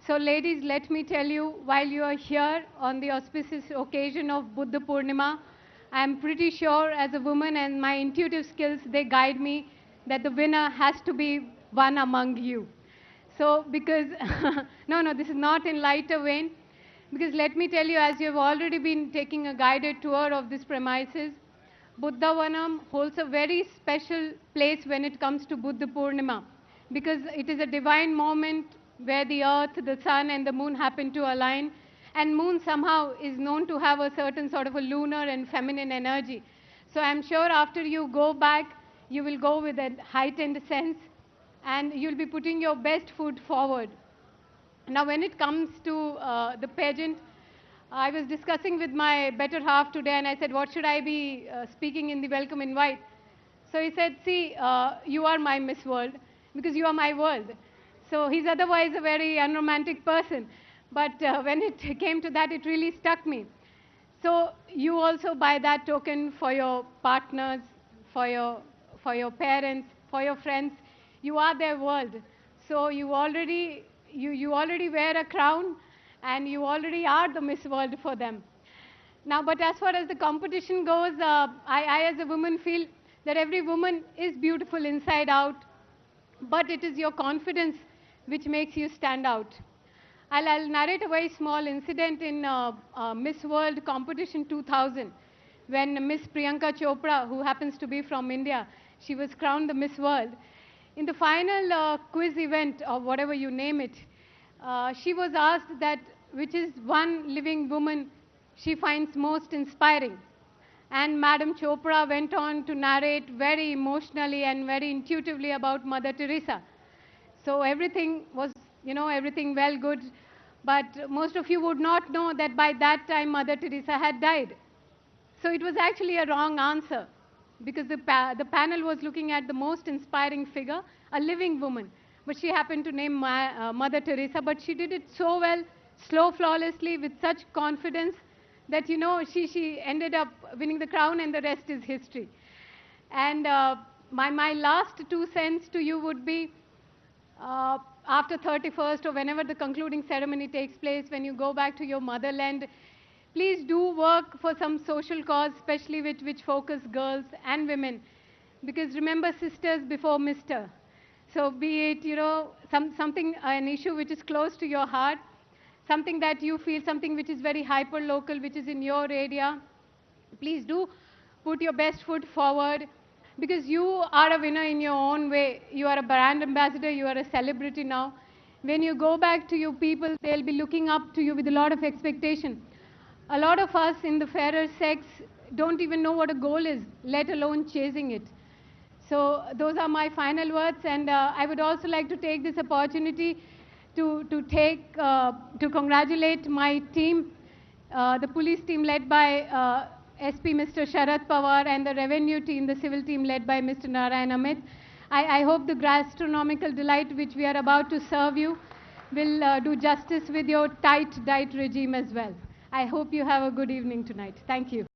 So ladies, let me tell you, while you are here on the auspicious occasion of Buddha Purnima, I am pretty sure as a woman and my intuitive skills, they guide me that the winner has to be one among you. So because, no, this is not in lighter vein, because let me tell you, as you have already been taking a guided tour of this premises, Buddha Vanam holds a very special place when it comes to Buddha Purnima, because it is a divine moment where the earth, the sun and the moon happen to align, and moon somehow is known to have a certain sort of a lunar and feminine energy. So I'm sure after you go back, you will go with a heightened sense and you'll be putting your best foot forward. Now when it comes to the pageant, I was discussing with my better half today and I said, what should I be speaking in the welcome invite? So he said, see, you are my Miss World because you are my world. So he's otherwise a very unromantic person. But when it came to that, it really struck me. So you also, by that token, for your partners, for your parents, for your friends, you are their world. So you already wear a crown and you already are the Miss World for them. Now, but as far as the competition goes, I as a woman feel that every woman is beautiful inside out, but it is your confidence which makes you stand out. I'll narrate a very small incident in Miss World Competition 2000, when Miss Priyanka Chopra, who happens to be from India, she was crowned the Miss World. In the final quiz event, or whatever you name it, she was asked that which is one living woman she finds most inspiring. And Madam Chopra went on to narrate very emotionally and very intuitively about Mother Teresa. So everything was, everything well good. But most of you would not know that by that time Mother Teresa had died. So it was actually a wrong answer because the panel was looking at the most inspiring figure, a living woman. But she happened to name Mother Teresa, but she did it so well, flawlessly, with such confidence that, she ended up winning the crown and the rest is history. And my last 2 cents to you would be, after 31st or whenever the concluding ceremony takes place, when you go back to your motherland, please do work for some social cause, especially which focus girls and women. Because remember, sisters before Mr. So be it, something, an issue which is close to your heart, something that you feel, something which is very hyper-local, which is in your area, please do put your best foot forward because you are a winner in your own way. You are a brand ambassador, you are a celebrity now. When you go back to your people, they'll be looking up to you with a lot of expectation. A lot of us in the fairer sex don't even know what a goal is, let alone chasing it. So those are my final words, and I would also like to take this opportunity to congratulate my team, the police team led by SP Mr. Sharad Pawar and the revenue team, the civil team led by Mr. Narayan Amit. I hope the gastronomical delight which we are about to serve you will do justice with your tight diet regime as well. I hope you have a good evening tonight. Thank you.